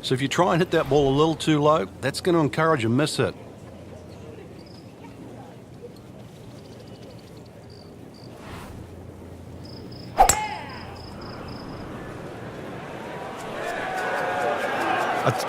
So if you try and hit that ball a little too low, that's going to encourage a miss hit.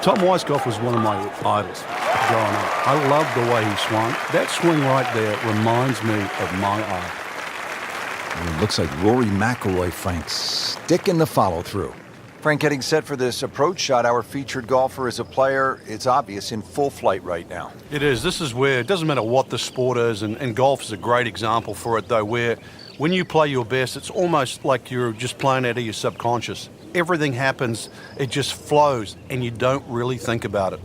Tom Weisskopf was one of my idols growing up. I loved the way he swung. That swing right there reminds me of my idol. It looks like Rory McIlroy, Frank, sticking the follow-through. Frank, getting set for this approach shot. Our featured golfer is a player, it's obvious, in full flight right now. It is. This is where it doesn't matter what the sport is, and golf is a great example for it, though, where when you play your best, it's almost like you're just playing out of your subconscious. Everything happens, it just flows, and you don't really think about it.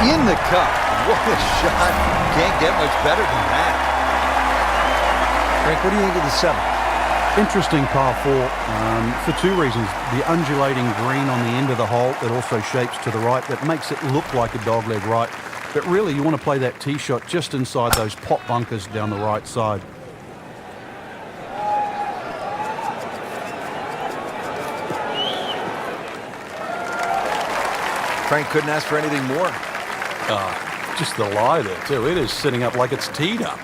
In the cup. What a shot. Can't get much better than that. Frank, what do you think of the seventh? Interesting par four for two reasons. The undulating green on the end of the hole that also shapes to the right that makes it look like a dogleg right. But really, you want to play that tee shot just inside those pot bunkers down the right side. Frank couldn't ask for anything more. Just the lie there, too. It is sitting up like it's teed up.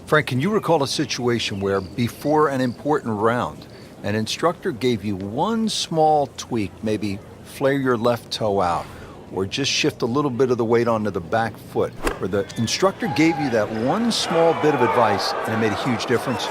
Frank, can you recall a situation where before an important round, an instructor gave you one small tweak, maybe flare your left toe out, or just shift a little bit of the weight onto the back foot, where the instructor gave you that one small bit of advice and it made a huge difference?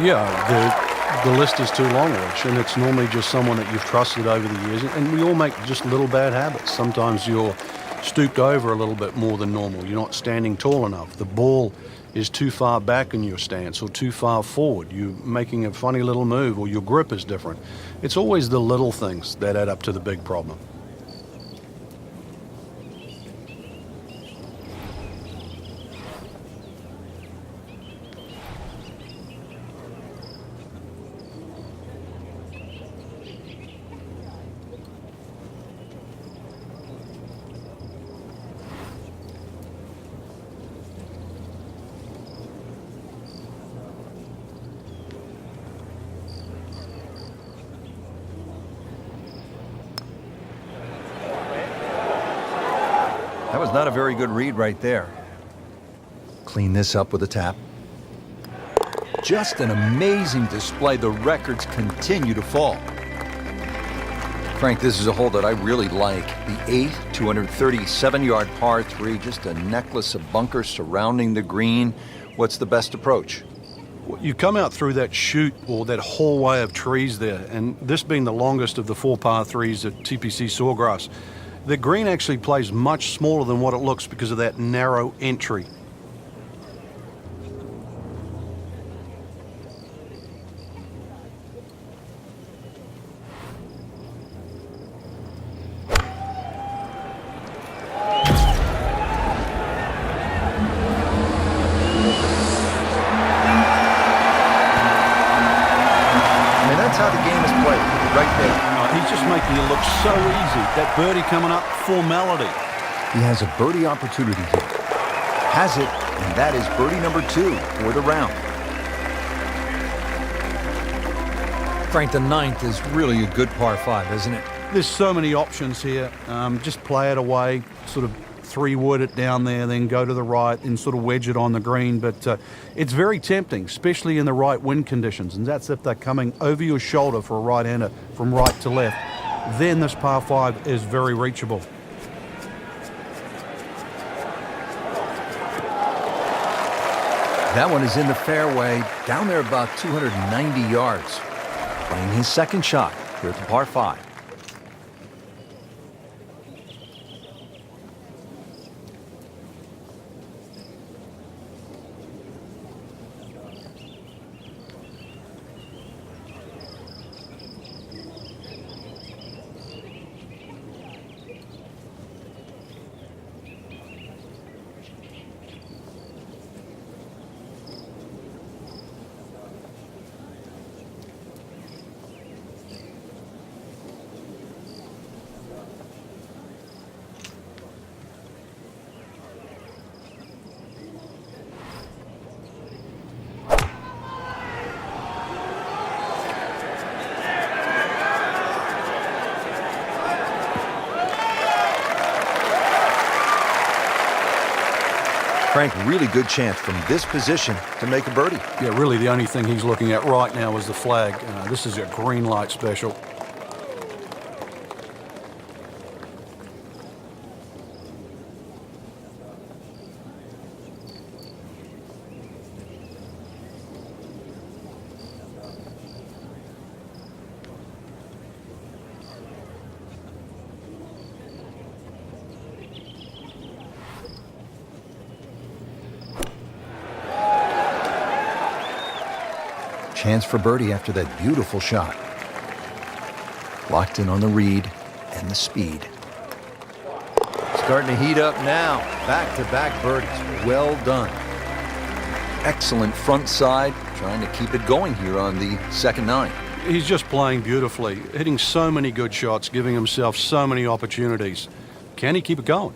Yeah, the list is too long, Rich, and it's normally just someone that you've trusted over the years, and we all make just little bad habits. Sometimes you're stooped over a little bit more than normal. You're not standing tall enough. The ball is too far back in your stance or too far forward. You're making a funny little move, or your grip is different. It's always the little things that add up to the big problem. That was not a very good read right there. Clean this up with a tap. Just an amazing display. The records continue to fall. Frank, this is a hole that I really like. The 8th, 237-yard par 3, just a necklace of bunkers surrounding the green. What's the best approach? You come out through that chute or that hallway of trees there, and this being the longest of the 4 par 3s at TPC Sawgrass, the green actually plays much smaller than what it looks because of that narrow entry. That's how the game is played, right there. He's just making it look so easy. That birdie coming up, formality. He has a birdie opportunity here. Has it, and that is birdie number 2 for the round. Frank, the 9th is really a good par 5, isn't it? There's so many options here. Just play it away, sort of 3-wood it down there, then go to the right and sort of wedge it on the green. But it's very tempting, especially in the right wind conditions. And that's if they're coming over your shoulder for a right-hander from right to left. Then this par 5 is very reachable. That one is in the fairway, down there about 290 yards. Playing his second shot here at the par 5. Frank, really good chance from this position to make a birdie. Yeah, really the only thing he's looking at right now is the flag. This is a green light special. Chance for birdie after that beautiful shot. Locked in on the read and the speed. Starting to heat up now. Back-to-back birdies. Well done. Excellent front side. Trying to keep it going here on the second 9. He's just playing beautifully, hitting so many good shots, giving himself so many opportunities. Can he keep it going?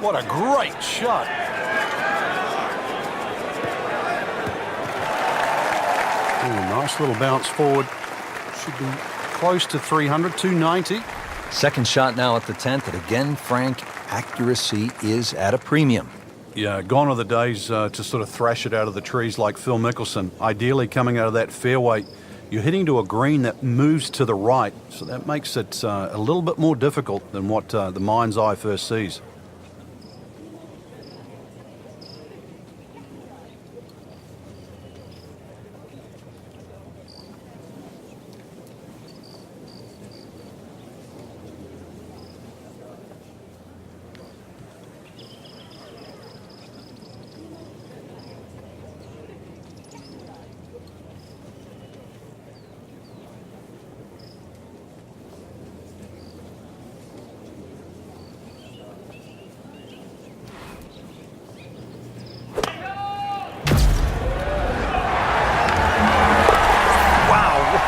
What a great shot. Ooh, nice little bounce forward. Should be close to 300, 290. Second shot now at the 10th, and again, Frank, accuracy is at a premium. Yeah, gone are the days to sort of thrash it out of the trees like Phil Mickelson. Ideally, coming out of that fairway, you're hitting to a green that moves to the right, so that makes it a little bit more difficult than what the mind's eye first sees.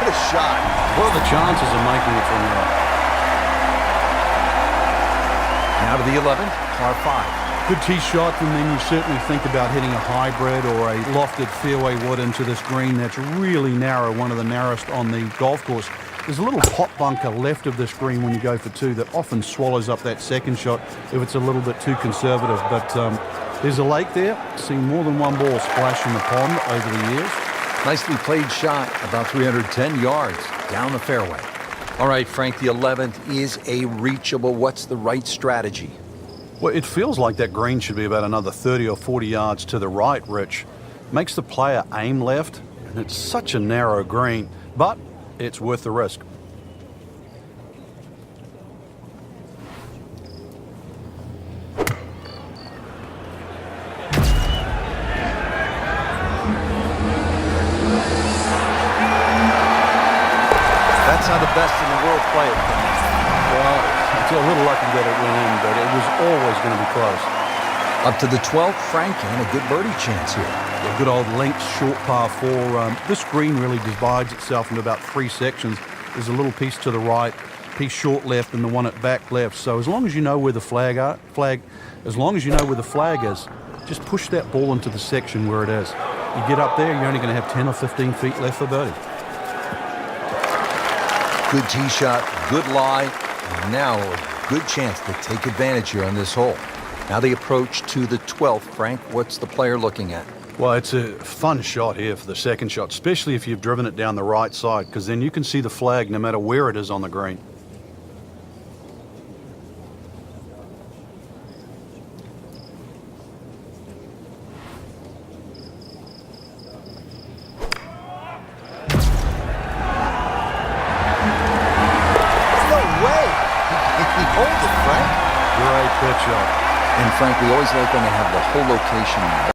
What a shot. What are the chances of making it from there? Now to the 11th, par 5. Good tee shot, and then you certainly think about hitting a hybrid or a lofted fairway wood into this green that's really narrow, one of the narrowest on the golf course. There's a little pot bunker left of this green when you go for 2 that often swallows up that second shot if it's a little bit too conservative. But there's a lake there. Seen more than one ball splash in the pond over the years. Nicely played shot, about 310 yards down the fairway. All right, Frank, the 11th is a reachable. What's the right strategy? Well, it feels like that green should be about another 30 or 40 yards to the right, Rich. Makes the player aim left, and it's such a narrow green, but it's worth the risk. That's how the best in the world play it. Well, it's a little lucky that it went in, but it was always going to be close. Up to the 12th, Frank, and a good birdie chance here. A good old length short par 4. This green really divides itself into about 3 sections. There's a little piece to the right, piece short left, and the one at back left. So as long as you know where the flag is, just push that ball into the section where it is. You get up there, you're only going to have 10 or 15 feet left for birdie. Good tee shot, good lie, and now a good chance to take advantage here on this hole. Now the approach to the 12th. Frank, what's the player looking at? Well, it's a fun shot here for the second shot, especially if you've driven it down the right side, because then you can see the flag no matter where it is on the green. No way! He holds it, Frank. Great pitch shot. And Frank, we always like when they have the whole location